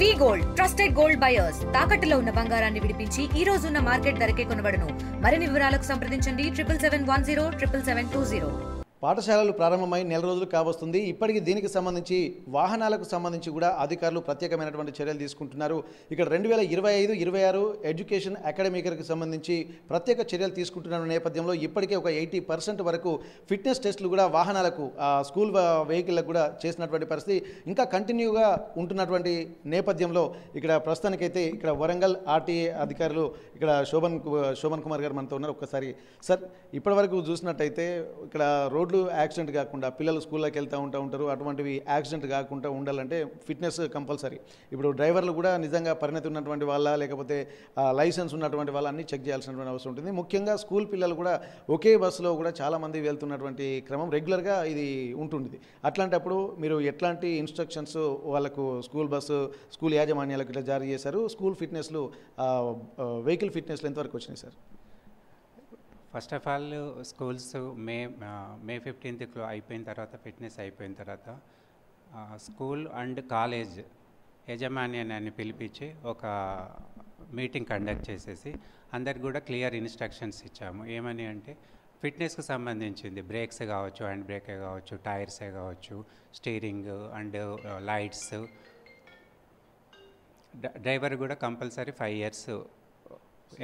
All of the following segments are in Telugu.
వి గోల్డ్ ట్రస్టెడ్ గోల్డ్ బయర్స్ తాకట్టులో ఉన్న బంగారాన్ని విడిపించి ఈ రోజు ఉన్న మార్కెట్ ధరకే కొనబడును. మరిన్ని వివరాలకు సంప్రదించండి 7710 పాఠశాలలు ప్రారంభమై నెల రోజులు కావస్తుంది. ఇప్పటికీ దీనికి సంబంధించి వాహనాలకు సంబంధించి కూడా అధికారులు ప్రత్యేకమైనటువంటి చర్యలు తీసుకుంటున్నారు. ఇక్కడ 2025-26 ఎడ్యుకేషన్ అకాడమిక్ సంబంధించి ప్రత్యేక చర్యలు తీసుకుంటున్న నేపథ్యంలో ఇప్పటికే ఒక 80% వరకు ఫిట్నెస్ టెస్టులు కూడా వాహనాలకు స్కూల్ వెహికల్లకు కూడా చేసినటువంటి పరిస్థితి ఇంకా కంటిన్యూగా ఉంటున్నటువంటి నేపథ్యంలో ఇక్కడ ప్రస్తుతానికైతే ఇక్కడ వరంగల్ ఆర్టీఏ అధికారులు ఇక్కడ శోభన్ కుమార్ గారు మనతో ఉన్నారు. ఒక్కసారి సార్, ఇప్పటివరకు చూసినట్టయితే ఇక్కడ రోడ్లు యాక్సిడెంట్ కాకుండా పిల్లలు స్కూల్లోకి వెళ్తూ ఉంటారు. అటువంటివి యాక్సిడెంట్ కాకుండా ఉండాలంటే ఫిట్నెస్ కంపల్సరీ. ఇప్పుడు డ్రైవర్లు కూడా నిజంగా పరిణతి ఉన్నటువంటి వాళ్ళ లేకపోతే లైసెన్స్ ఉన్నటువంటి వాళ్ళ అన్నీ చెక్ చేయాల్సినటువంటి అవసరం ఉంటుంది. ముఖ్యంగా స్కూల్ పిల్లలు కూడా ఒకే బస్సులో కూడా చాలామంది వెళ్తున్నటువంటి క్రమం రెగ్యులర్గా ఇది ఉంటుంది. అట్లాంటప్పుడు మీరు ఎట్లాంటి ఇన్స్ట్రక్షన్స్ వాళ్ళకు స్కూల్ యాజమాన్యాలకు ఇట్లా జారీ చేశారు? స్కూల్ ఫిట్నెస్లు వెహికల్ ఫిట్నెస్లు ఎంతవరకు వచ్చినాయి sir? First of all schools May 15th అయిపోయిన తర్వాత, ఫిట్నెస్ అయిపోయిన తర్వాత స్కూల్ అండ్ కాలేజ్ యాజమాన్యాన్ని పిలిపించి ఒక మీటింగ్ కండక్ట్ చేసేసి అందరికి కూడా క్లియర్ ఇన్స్ట్రక్షన్స్ ఇచ్చాము. ఏమని అంటే ఫిట్నెస్కి సంబంధించింది బ్రేక్స్ కావచ్చు, హ్యాండ్ బ్రేకే కావచ్చు, టైర్సే కావచ్చు, స్టీరింగ్ అండ్ లైట్స్. డ్రైవర్ కూడా కంపల్సరీ 5 years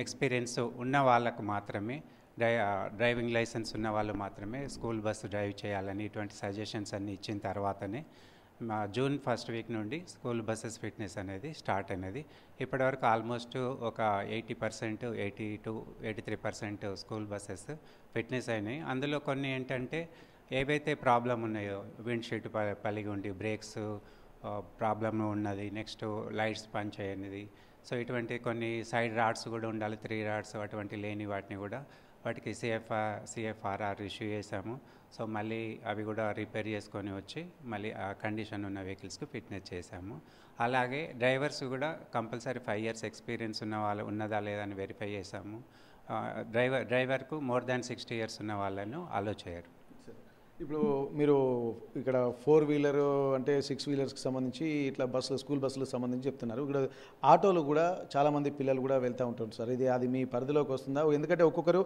ఎక్స్పీరియన్స్ ఉన్న వాళ్ళకు మాత్రమే, డ్రైవింగ్ లైసెన్స్ ఉన్న వాళ్ళు మాత్రమే స్కూల్ బస్సు డ్రైవ్ చేయాలని ఇటువంటి సజెషన్స్ అన్నీ ఇచ్చిన తర్వాతనే జూన్ 1st వీక్ నుండి స్కూల్ బస్సెస్ ఫిట్నెస్ అనేది స్టార్ట్ అయినది. ఇప్పటివరకు ఆల్మోస్ట్ ఒక 80%, 82-83% స్కూల్ బస్సెస్ ఫిట్నెస్ అయినాయి. అందులో కొన్ని ఏంటంటే ఏవైతే ప్రాబ్లం ఉన్నాయో, విండ్షీట్ పలిగి ఉండి బ్రేక్స్ ప్రాబ్లం ఉన్నది, నెక్స్ట్ లైట్స్ పనిచేయనిది, సో ఇటువంటి కొన్ని సైడ్ రాడ్స్ కూడా ఉండాలి, 3 rods అటువంటి లేని వాటిని కూడా వాటికి CFRR ఇష్యూ చేసాము. సో మళ్ళీ అవి కూడా రిపేర్ చేసుకొని వచ్చి మళ్ళీ ఆ కండిషన్ ఉన్న వెహికల్స్కి ఫిట్నెస్ చేసాము. అలాగే డ్రైవర్స్ కూడా కంపల్సరీ 5 years ఎక్స్పీరియన్స్ ఉన్న వాళ్ళు ఉన్నదా లేదా అని వెరిఫై చేసాము. డ్రైవర్కు మోర్ దాన్ 60 years ఉన్న వాళ్ళను అలో చేయరు. ఇప్పుడు మీరు ఇక్కడ 4-wheeler అంటే 6-wheelersకి సంబంధించి ఇట్లా స్కూల్ బస్సులకు సంబంధించి చెప్తున్నారు. ఇక్కడ ఆటోలు కూడా చాలామంది పిల్లలు కూడా వెళ్తూ ఉంటారు సార్. అది మీ పరిధిలోకి వస్తుందా? ఎందుకంటే ఒక్కొక్కరు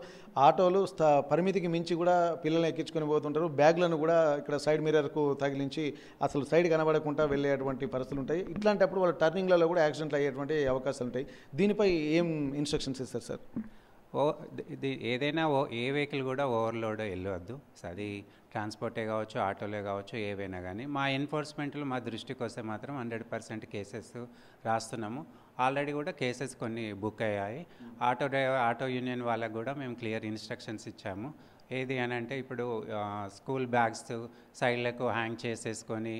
ఆటోలు పరిమితికి మించి కూడా పిల్లల్ని ఎక్కించుకొని పోతుంటారు. బ్యాగ్లను కూడా ఇక్కడ సైడ్ మిర్రర్కు తగిలించి అసలు సైడ్ కనబడకుండా వెళ్ళేటువంటి పరిస్థితులు ఉంటాయి. ఇట్లాంటప్పుడు వాళ్ళ టర్నింగ్లలో కూడా యాక్సిడెంట్లు అయ్యేటువంటి అవకాశాలు ఉంటాయి. దీనిపై ఏం ఇన్స్ట్రక్షన్స్ ఇస్తారు సార్? ఇది ఏదైనా ఏ వెహికల్ కూడా ఓవర్లోడ్ వెళ్ళవద్దు. అది ట్రాన్స్పోర్టే కావచ్చు, ఆటోలే కావచ్చు, ఏవైనా కానీ మా ఎన్ఫోర్స్మెంట్లో మా దృష్టికి వస్తే మాత్రం 100% కేసెస్ రాస్తున్నాము. ఆల్రెడీ కూడా కేసెస్ కొన్ని బుక్ అయ్యాయి. ఆటో యూనియన్ వాళ్ళకు కూడా మేము క్లియర్ ఇన్స్ట్రక్షన్స్ ఇచ్చాము. ఏది అని అంటే ఇప్పుడు స్కూల్ బ్యాగ్స్ సైడ్లకు హ్యాంగ్ చేసేసుకొని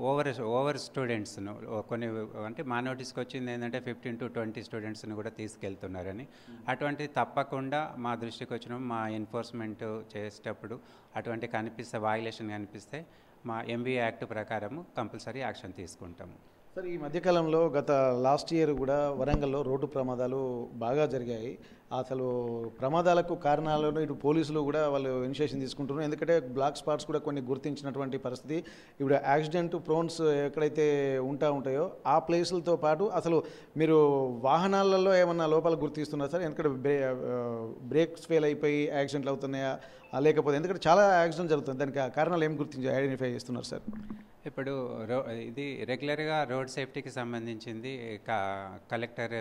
ఓవర్ స్టూడెంట్స్ను కొన్ని అంటే మా నోటీస్కి వచ్చింది ఏంటంటే 15-20 స్టూడెంట్స్ను కూడా తీసుకెళ్తున్నారని. అటువంటి తప్పకుండా మా దృష్టికి వచ్చిన మా ఎన్ఫోర్స్మెంట్ చేసేటప్పుడు అటువంటి వయలేషన్ కనిపిస్తే మా MVA యాక్ట్ ప్రకారము కంపల్సరీ యాక్షన్ తీసుకుంటాము. సార్, ఈ మధ్యకాలంలో గత లాస్ట్ ఇయర్ కూడా వరంగల్లో రోడ్డు ప్రమాదాలు బాగా జరిగాయి. అసలు ప్రమాదాలకు కారణాలను ఇటు పోలీసులు కూడా వాళ్ళు ఇనిషియేషన్ తీసుకుంటున్నారు. ఎందుకంటే బ్లాక్ స్పాట్స్ కూడా కొన్ని గుర్తించినటువంటి పరిస్థితి. ఇప్పుడు యాక్సిడెంట్ ప్రోన్స్ ఎక్కడైతే ఉంటాయో ఆ ప్లేసులతో పాటు అసలు మీరు వాహనాలలో ఏమన్నా లోపాలు గుర్తిస్తున్నారు సార్? ఎందుకంటే బ్రేక్స్ ఫెయిల్ అయిపోయి యాక్సిడెంట్లు అవుతున్నాయా లేకపోతే ఎందుకంటే చాలా యాక్సిడెంట్ జరుగుతుంది, దానికి కారణాలు ఏం గుర్తించి ఐడెంటిఫై చేస్తున్నారు సార్? ఇప్పుడు ఇది రెగ్యులర్గా రోడ్ సేఫ్టీకి సంబంధించింది కలెక్టర్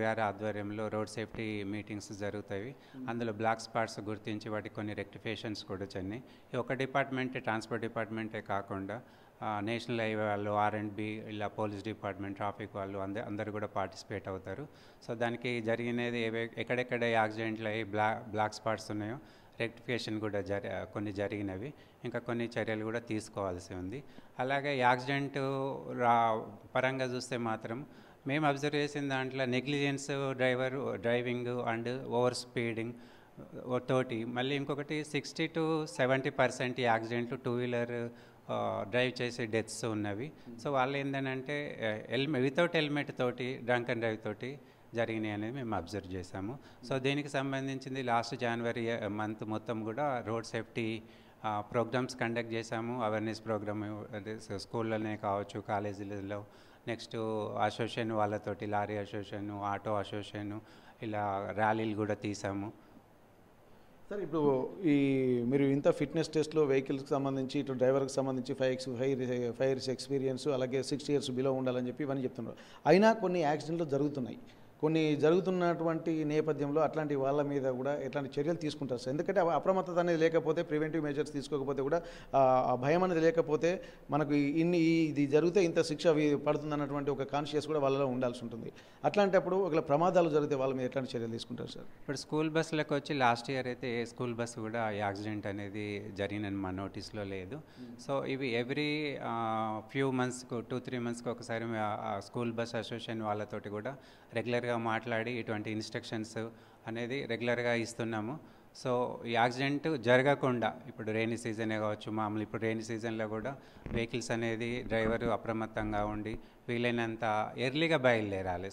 గారి ఆధ్వర్యంలో రోడ్ సేఫ్టీ మీటింగ్స్ జరుగుతాయి. అందులో బ్లాక్ స్పాట్స్ గుర్తించి వాటికి కొన్ని రెక్టిఫికేషన్స్ కూడా చెన్నాయి. ఈ ఒక డిపార్ట్మెంటే, ట్రాన్స్పోర్ట్ డిపార్ట్మెంటే కాకుండా నేషనల్ హైవే వాళ్ళు, R&B, ఇలా పోలీస్ డిపార్ట్మెంట్, ట్రాఫిక్ వాళ్ళు అందరూ కూడా పార్టిసిపేట్ అవుతారు. సో దానికి జరిగినది ఎక్కడెక్కడ యాక్సిడెంట్లు అయ్యి బ్లాక్ స్పాట్స్ ఉన్నాయో రెక్టిఫికేషన్ కూడా కొన్ని జరిగినవి, ఇంకా కొన్ని చర్యలు కూడా తీసుకోవాల్సి ఉంది. అలాగే యాక్సిడెంట్ పరంగా చూస్తే మాత్రం మేము అబ్జర్వ్ చేసిన దాంట్లో negligence driving and over speeding తోటి, మళ్ళీ ఇంకొకటి 60-70% యాక్సిడెంట్లు 2-wheeler డ్రైవ్ చేసే డెత్స్ ఉన్నవి. సో వాళ్ళు ఏంటంటే వితౌట్ హెల్మెట్ తోటి డ్రంక్ అండ్ డ్రైవ్ తోటి జరిగినాయి అనేది మేము అబ్జర్వ్ చేసాము. సో దీనికి సంబంధించింది లాస్ట్ జనవరి మంత్ మొత్తం కూడా రోడ్ సేఫ్టీ ప్రోగ్రామ్స్ కండక్ట్ చేశాము. అవేర్నెస్ ప్రోగ్రామ్ స్కూల్లోనే కావచ్చు, కాలేజీలలో, నెక్స్ట్ అసోసియేషన్ వాళ్ళతోటి, లారీ అసోసియేషన్, ఆటో అసోసియేషన్, ఇలా ర్యాలీలు కూడా తీసాము. సార్ ఇప్పుడు ఈ మీరు ఇంత ఫిట్నెస్ టెస్ట్లో వెహికల్స్కి సంబంధించి ఇటు డ్రైవర్కి సంబంధించి 5 years ఎక్స్పీరియన్స్, అలాగే 6 years బిలో ఉండాలని చెప్పి ఇవన్నీ చెప్తున్నారు. అయినా కొన్ని యాక్సిడెంట్లు జరుగుతున్నాయి. కొన్ని జరుగుతున్నటువంటి నేపథ్యంలో అట్లాంటి వాళ్ళ మీద కూడా ఎట్లాంటి చర్యలు తీసుకుంటారు సార్? ఎందుకంటే అప్రమత్తత అనేది లేకపోతే, ప్రివెంటివ్ మెజర్స్ తీసుకోకపోతే కూడా, ఆ భయం అనేది లేకపోతే మనకు ఇది జరిగితే ఇంత శిక్ష పడుతుంది అన్నటువంటి ఒక కాన్షియస్ కూడా వాళ్ళలో ఉండాల్సి ఉంటుంది. అట్లాంటప్పుడు ఒకవేళ ప్రమాదాలు జరిగితే వాళ్ళ మీద ఎట్లాంటి చర్యలు తీసుకుంటారు సార్? ఇప్పుడు స్కూల్ బస్సులకు వచ్చి లాస్ట్ ఇయర్ అయితే ఏ స్కూల్ బస్సు కూడా యాక్సిడెంట్ అనేది జరిగినని మా నోటీస్లో లేదు. సో ఇవి ఎవ్రీ ఫ్యూ మంత్స్కు 2-3 monthsకి ఒకసారి స్కూల్ బస్ అసోసియేషన్ వాళ్ళతోటి కూడా రెగ్యులర్గా మాట్లాడి ఇటువంటి ఇన్స్ట్రక్షన్స్ అనేది రెగ్యులర్గా ఇస్తున్నాము. సో ఈ యాక్సిడెంట్ జరగకుండా, ఇప్పుడు రెయినీ సీజనే కావచ్చు, మామూలు ఇప్పుడు రెయినీ సీజన్లో కూడా వెహికల్స్ అనేది డ్రైవరు అప్రమత్తంగా ఉండి వీలైనంత ఎర్లీగా బయలుదేరాలి.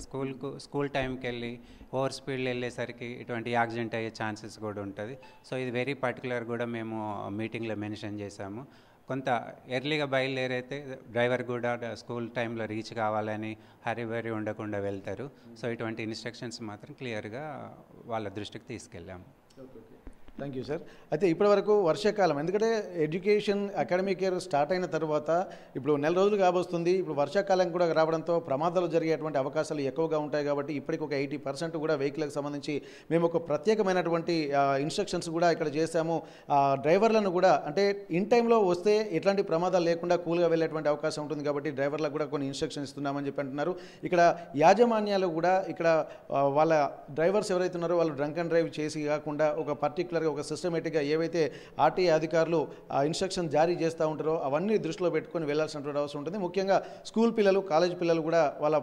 స్కూల్ టైంకి వెళ్ళి ఓవర్ స్పీడ్లో వెళ్ళేసరికి ఇటువంటి యాక్సిడెంట్ అయ్యే ఛాన్సెస్ కూడా ఉంటుంది. సో ఇది వెరీ పర్టికులర్ కూడా మేము మీటింగ్లో మెన్షన్ చేశాము. కొంత ఎర్లీగా బయలుదేరైతే డ్రైవర్ కూడా స్కూల్ టైంలో రీచ్ కావాలని హరీ ఉండకుండా వెళ్తారు. సో ఇటువంటి ఇన్స్ట్రక్షన్స్ మాత్రం క్లియర్గా వాళ్ళ దృష్టికి తీసుకెళ్ళాము. Thank you sir. అయితే ఇప్పటివరకు వర్షాకాలం, ఎందుకంటే ఎడ్యుకేషన్ అకాడమిక్ ఇయర్ స్టార్ట్ అయిన తర్వాత ఇప్పుడు 4 రోజులు కాబోస్తుంది. ఇప్పుడు వర్షాకాలం కూడా రావడంతో ప్రమాదాలు జరిగేటువంటి అవకాశాలు ఎక్కువగా ఉంటాయి. కాబట్టి ఇప్పటికి ఒక 80% కూడా వెహికల్కి సంబంధించి మేము ఒక ప్రత్యేకమైనటువంటి ఇన్స్ట్రక్షన్స్ కూడా ఇక్కడ చేశాము. డ్రైవర్లను కూడా అంటే ఇన్ టైంలో వస్తే ఎట్లాంటి ప్రమాదాలు లేకుండా కూల్గా వెళ్ళేటువంటి అవకాశం ఉంటుంది. కాబట్టి డ్రైవర్లకు కూడా కొన్ని ఇన్స్ట్రక్షన్స్ ఇస్తున్నామని చెప్పి అంటున్నారు. ఇక్కడ యాజమాన్యాలు కూడా ఇక్కడ వాళ్ళ డ్రైవర్స్ ఎవరైతే ఉన్నారో వాళ్ళు డ్రంక్ అండ్ డ్రైవ్ చేసి కాకుండా ఒక పర్టికులర్గా ఒక సిస్టమేటిక్గా ఏవైతే ఆర్టీఏ అధికారులు ఇన్స్ట్రక్షన్ జారీ చేస్తూ ఉంటారో అవన్నీ దృష్టిలో పెట్టుకొని వెళ్లాల్సినటువంటి అవసరం ఉంటుంది. ముఖ్యంగా స్కూల్ పిల్లలు, కాలేజ్ పిల్లలు కూడా వాళ్ళ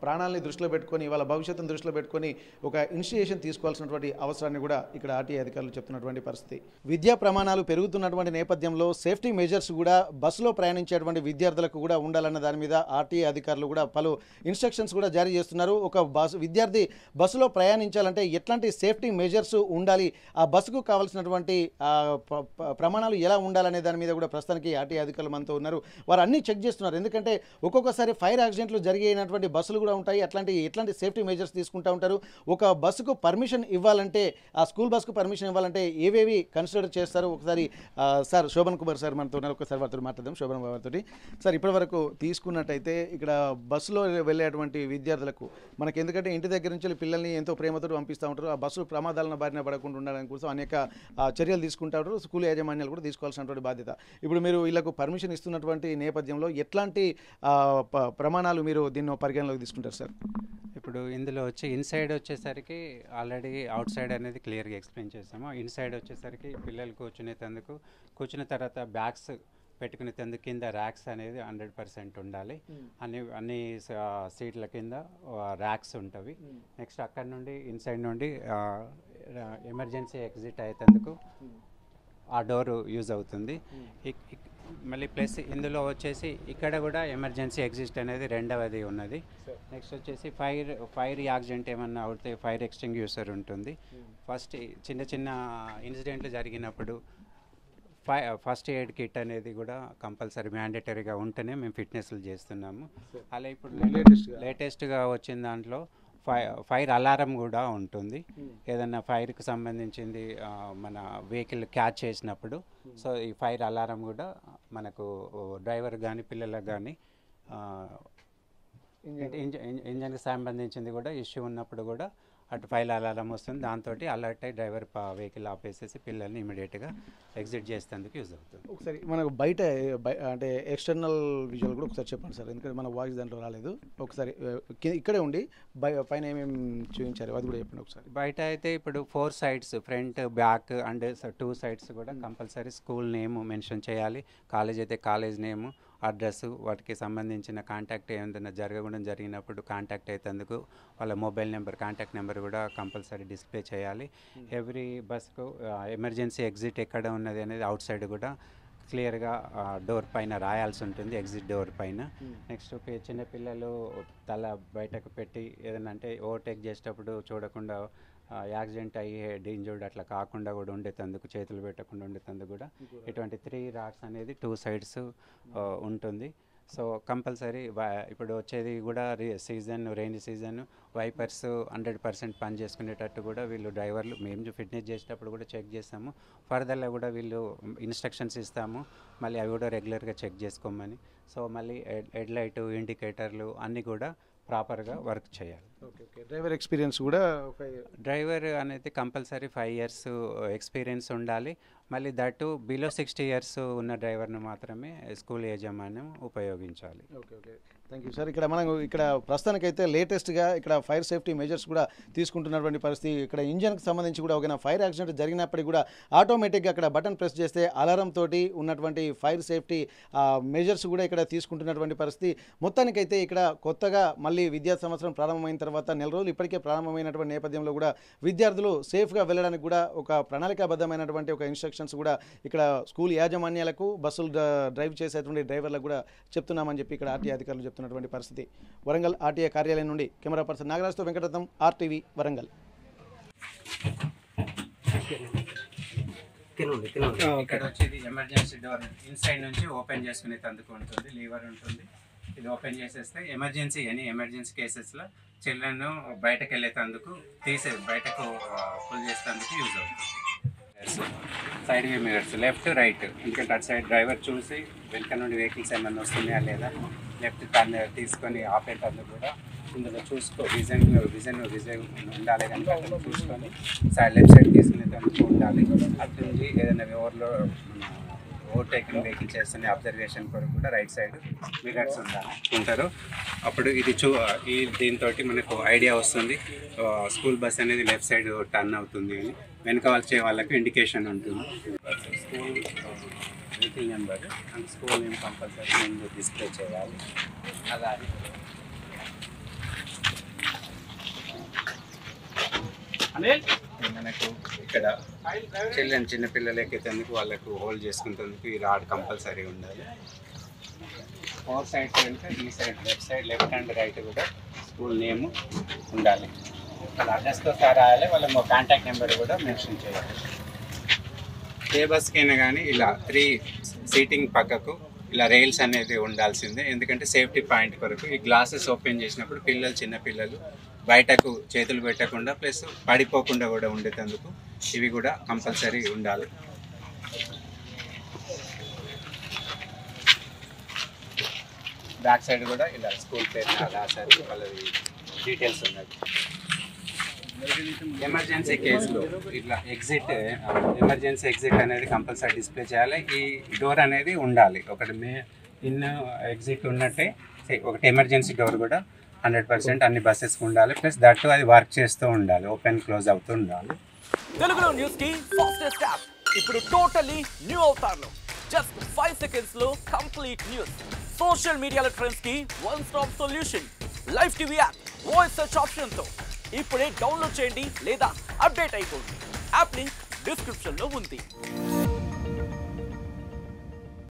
ప్రాణాలని దృష్టిలో పెట్టుకొని, వాళ్ళ భవిష్యత్తును దృష్టిలో పెట్టుకొని ఒక ఇనిషియేషన్ తీసుకోవాల్సినటువంటి అవసరాన్ని కూడా ఇక్కడ ఆర్టీఏ అధికారులు చెప్తున్నటువంటి పరిస్థితి. విద్యా ప్రమాణాలు పెరుగుతున్నటువంటి నేపథ్యంలో సేఫ్టీ మెజర్స్ కూడా బస్సులో ప్రయాణించేటువంటి విద్యార్థులకు కూడా ఉండాలన్న దాని మీద ఆర్టీఏ అధికారులు కూడా పలు ఇన్స్ట్రక్షన్స్ కూడా జారీ చేస్తున్నారు. ఒక విద్యార్థి బస్సులో ప్రయాణించాలంటే ఎట్లాంటి సేఫ్టీ మెజర్స్ ఉండాలి, ఆ బస్సుకు కావాల్సినటువంటి ప్రమాణాలు ఎలా ఉండాలనే దాని మీద కూడా ప్రస్తుతానికి ఆర్టీఏ అధికారులు మనతో ఉన్నారు. వారు అన్నీ చెక్ చేస్తున్నారు. ఎందుకంటే ఒక్కొక్కసారి ఫైర్ యాక్సిడెంట్లు జరిగినటువంటి బస్సులు కూడా ఉంటాయి. ఎట్లాంటి సేఫ్టీ మెజర్స్ తీసుకుంటూ ఉంటారు. ఒక బస్సుకు పర్మిషన్ ఇవ్వాలంటే, ఆ స్కూల్ బస్సుకు పర్మిషన్ ఇవ్వాలంటే ఏవేవి కన్సిడర్ చేస్తారు? ఒకసారి సార్ శోభన్ కుమార్ సార్ మనతో ఉన్నారు. ఒకసారి వారితో మాట్లాడదాం. శోభన్ కుమార్ తోటి. సార్, ఇప్పటివరకు తీసుకున్నట్టయితే ఇక్కడ బస్సులో వెళ్ళేటువంటి విద్యార్థులకు మనకి, ఎందుకంటే ఇంటి దగ్గర నుంచి పిల్లల్ని ఎంతో ప్రేమతో పంపిస్తూ ఉంటారు. ఆ బస్సు ప్రమాదాలను బారిన పడకుండా ఉండడానికి కోసం అనేక చర్యలు తీసుకుంటారు. స్కూల్ యాజమాన్యాలు కూడా తీసుకోవాల్సినటువంటి బాధ్యత. ఇప్పుడు మీరు వీళ్ళకు పర్మిషన్ ఇస్తున్నటువంటి నేపథ్యంలో ఎట్లాంటి ప్రమాణాలు మీరు దీన్ని పరిగణలోకి తీసుకుంటారు సార్? ఇప్పుడు ఇందులో ఇన్సైడ్ వచ్చేసరికి ఆల్రెడీ అవుట్ సైడ్ అనేది క్లియర్గా ఎక్స్ప్లెయిన్ చేసాము. ఇన్సైడ్ వచ్చేసరికి పిల్లలు కూర్చున్న తర్వాత బ్యాగ్స్ పెట్టుకునేందుకు కింద ర్యాక్స్ అనేది 100% ఉండాలి. అన్ని సీట్ల కింద ర్యాక్స్ ఉంటుంది. నెక్స్ట్ అక్కడ నుండి ఇన్సైడ్ నుండి ఎమర్జెన్సీ ఎగ్జిట్ అయ్యేందుకు ఆ డోర్ యూజ్ అవుతుంది. మళ్ళీ ప్లస్ ఇందులో ఇక్కడ కూడా ఎమర్జెన్సీ ఎగ్జిట్ అనేది రెండవది ఉన్నది. నెక్స్ట్ ఫైర్ యాక్సిడెంట్ ఏమన్నా అవుతే ఫైర్ ఎక్స్టింగ్యూషర్ ఉంటుంది. చిన్న ఇన్సిడెంట్లు జరిగినప్పుడు ఫస్ట్ ఎయిడ్ కిట్ అనేది కూడా కంపల్సరీ మ్యాండేటరీగా ఉంటేనే మేము ఫిట్నెస్లు చేస్తున్నాము. అలా ఇప్పుడు లేటెస్ట్గా వచ్చిన దాంట్లో ఫైర్ అలారం కూడా ఉంటుంది. ఏదన్నా ఫైర్కి సంబంధించింది మన వెహికల్ క్యాచ్ చేసినప్పుడు, సో ఈ ఫైర్ అలారం కూడా మనకు డ్రైవర్ కానీ పిల్లలకు కానీ ఇంజన్కి సంబంధించింది కూడా ఇష్యూ ఉన్నప్పుడు కూడా అటు ఫైర్ అలారం వస్తుంది. దాంతో అలర్ట్ అయ్యి డ్రైవర్ వెహికల్ ఆపేసేసి పిల్లల్ని ఇమీడియట్గా ఎగ్జిట్ చేసేందుకు యూజ్ అవుతుంది. ఒకసారి మనకు బయట అంటే ఎక్స్టర్నల్ విజువల్ కూడా ఒకసారి చెప్పండి సార్, ఎందుకంటే మన వాయిస్ దాంట్లో రాలేదు. ఒకసారి ఇక్కడే ఉండి పైన ఏమేమి చూపించారు అది కూడా చెప్పండి ఒకసారి. బయట అయితే ఇప్పుడు 4 sides front, back and 2 sides కూడా కంపల్సరీ స్కూల్ నేమ్ మెన్షన్ చేయాలి. కాలేజ్ అయితే కాలేజ్ నేము, అడ్రస్, వాటికి సంబంధించిన కాంటాక్ట్ ఏదైనా జరిగినప్పుడు కాంటాక్ట్ అయ్యేందుకు వాళ్ళ మొబైల్ నెంబర్, కాంటాక్ట్ నెంబర్ కూడా కంపల్సరీ డిస్ప్లే చేయాలి. ఎవ్రీ బస్కు ఎమర్జెన్సీ ఎగ్జిట్ ఎక్కడ ఉన్నది అనేది అవుట్ సైడ్ కూడా క్లియర్గా డోర్ పైన రాయాల్సి ఉంటుంది, ఎగ్జిట్ డోర్ పైన. నెక్స్ట్ చిన్నపిల్లలు తల బయటకు పెట్టి ఏదైనా అంటే ఓవర్టేక్ చేసేటప్పుడు చూడకుండా యాక్సిడెంట్ అయ్యి హెడ్ ఇంజర్డ్ అట్లా కాకుండా కూడా ఉండేటందుకు, చేతులు పెట్టకుండా ఉండేటందుకు కూడా ఇటువంటి 3 రాడ్స్ అనేది 2 సైడ్స్ ఉంటుంది. సో కంపల్సరీ ఇప్పుడు వచ్చేది కూడా రెయినీ సీజన్, వైపర్స్ 100% పని చేసుకునేటట్టు కూడా వీళ్ళు డ్రైవర్లు మేము ఫిట్నెస్ చేసేటప్పుడు కూడా చెక్ చేస్తాము. ఫర్దర్లో కూడా వీళ్ళు ఇన్స్ట్రక్షన్స్ ఇస్తాము, మళ్ళీ అవి కూడా రెగ్యులర్గా చెక్ చేసుకోమని. సో మళ్ళీ హెడ్ లైట్, ఇండికేటర్లు అన్నీ కూడా ప్రాపర్గా వర్క్ చేయాలి. డ్రైవర్ ఎక్స్పీరియన్స్ కూడా డ్రైవర్ అనేది కంపల్సరీ 5 years ఎక్స్పీరియన్స్ ఉండాలి. మళ్ళీ దట్టు బిలో 60 years ఉన్న డ్రైవర్ను మాత్రమే స్కూల్ యాజమాన్యం ఉపయోగించాలి. Okay thank you sir. ఇక్కడ ప్రస్తుతానికైతే లేటెస్ట్గా ఇక్కడ ఫైర్ సేఫ్టీ మెజర్స్ కూడా తీసుకుంటున్నటువంటి పరిస్థితి. ఇక్కడ ఇంజన్కి సంబంధించి కూడా ఒక ఫైర్ యాక్సిడెంట్ జరిగినప్పటికీ కూడా ఆటోమేటిక్గా అక్కడ బటన్ ప్రెస్ చేస్తే అలారం తోటి ఉన్నటువంటి ఫైర్ సేఫ్టీ మెజర్స్ కూడా ఇక్కడ తీసుకుంటున్నటువంటి పరిస్థితి. మొత్తానికైతే ఇక్కడ కొత్తగా మళ్ళీ విద్యా సంవత్సరం ప్రారంభమైన తర్వాత నెల రోజులు ఇప్పటికే ప్రారంభమైనటువంటి నేపథ్యంలో కూడా విద్యార్థులు సేఫ్గా వెళ్ళడానికి కూడా ఒక ప్రణాళికాబద్ధమైనటువంటి ఒక ఇన్స్ట్రక్షన్స్ కూడా ఇక్కడ స్కూల్ యాజమాన్యాలకు, బస్సులు డ్రైవ్ చేసేటువంటి డ్రైవర్లకు కూడా చెప్తున్నామని చెప్పి ఇక్కడ ఆర్టీఏ అధికారులు చెప్తున్నటువంటి పరిస్థితి. వరంగల్ ఆర్టీఏ కార్యాలయం నుండి కెమెరా పర్సన్ నాగరాజుతో వెంకటరత్నం, RTV వరంగల్. ఇక్కడ వచ్చేది ఎమర్జెన్సీ డోర్ ఇన్సైడ్ నుంచి ఓపెన్ చేసుకునే తందుకు ఉంటుంది, లీవర్ ఉంటుంది. ఇది ఓపెన్ చేసేస్తే ఎమర్జెన్సీ కేసెస్లో చిల్డ్రన్ బయటకు వెళ్ళేటందుకు బయటకు పుల్ చేసేందుకు యూజ్ అవుతుంది. Side view mirrors left right, ఎందుకంటే అటు సైడ్ డ్రైవర్ చూసి వెనక నుండి వెహికల్స్ ఏమైనా వస్తున్నాయా లేదా లెఫ్ట్ టర్న్ తీసుకొని ఆపేటందుకు కూడా ఇందులో విజన్ ఉండాలి, కనుక అతను చూసుకొని లెఫ్ట్ సైడ్ తీసుకునేటందుకు ఉండాలి. అటు నుండి ఏదైనా ఓవర్టేకింగ్ వెహికల్ చేస్తున్న అబ్జర్వేషన్ కొరకు కూడా రైట్ సైడ్ మిరర్స్ ఉంటారు. అప్పుడు ఇది దీంతో మనకు ఐడియా వస్తుంది స్కూల్ బస్ అనేది లెఫ్ట్ సైడ్ టర్న్ అవుతుంది అని. వెనక వచ్చే వాళ్ళకి ఇండికేషన్ ఉంటుంది. School meeting number and school name compulsory ముందు డిస్ప్లే చేయాలి. అలాగే మనకు ఇక్కడ చిన్నపిల్లలు ఎక్కేందుకు వాళ్ళకు హోల్డ్ చేసుకుంటేందుకు ఈ రాడ్ కంపల్సరీ ఉండాలి. 4 sides వెళ్తే ఈ సైడ్ లెఫ్ట్ అండ్ రైట్ కూడా స్కూల్ నేమ్ ఉండాలి. వాళ్ళ అడ్రస్తో రాయాలి, వాళ్ళ కాంటాక్ట్ నెంబర్ కూడా మెన్షన్ చేయాలి. ఏ బస్కైనా కానీ ఇలా 3 సీటింగ్ పక్కకు ఇలా రైల్స్ అనేది ఉండాల్సిందే, ఎందుకంటే సేఫ్టీ పాయింట్ కొరకు. ఈ గ్లాసెస్ ఓపెన్ చేసినప్పుడు చిన్నపిల్లలు బయటకు చేతులు పెట్టకుండా ప్లస్ పడిపోకుండా కూడా ఉండేటందుకు ఇవి కూడా కంపల్సరీ ఉండాలి. బ్యాక్ సైడ్ కూడా ఇలా స్కూల్ పేరు రాశారు, వాళ్ళది డీటెయిల్స్ ఉన్నాయి. ఎమర్జెన్సీ కేసులో ఇట్లా ఎమర్జెన్సీ ఎగ్జిట్ అనేది కంపల్సరీ డిస్ప్లే చేయాలి. ఈ డోర్ అనేది ఉండాలి, ఒకటి ఎగ్జిట్ ఉన్నట్టే ఒకటి ఎమర్జెన్సీ డోర్ కూడా 100% అన్ని బస్సెస్కి ఉండాలి. ప్లస్ దట్టు అది వర్క్ చేస్తూ ఉండాలి, ఓపెన్ క్లోజ్ అవుతూ ఉండాలి. తెలుగులో న్యూస్ కి ఫాస్టెస్ట్ యాప్ ఇప్పుడు టోటలీ న్యూ అవతార్లో జస్ట్ 5 seconds లో కంప్లీట్ న్యూస్. సోషల్ మీడియాలో ట్రెండ్స్ కి one stop solution. Live TV app voice search option తో ఇప్పుడే డౌన్లోడ్ చేయండి లేదా అప్డేట్ అయిపోండి. యాప్ లింక్ డిస్క్రిప్షన్ లో ఉంది.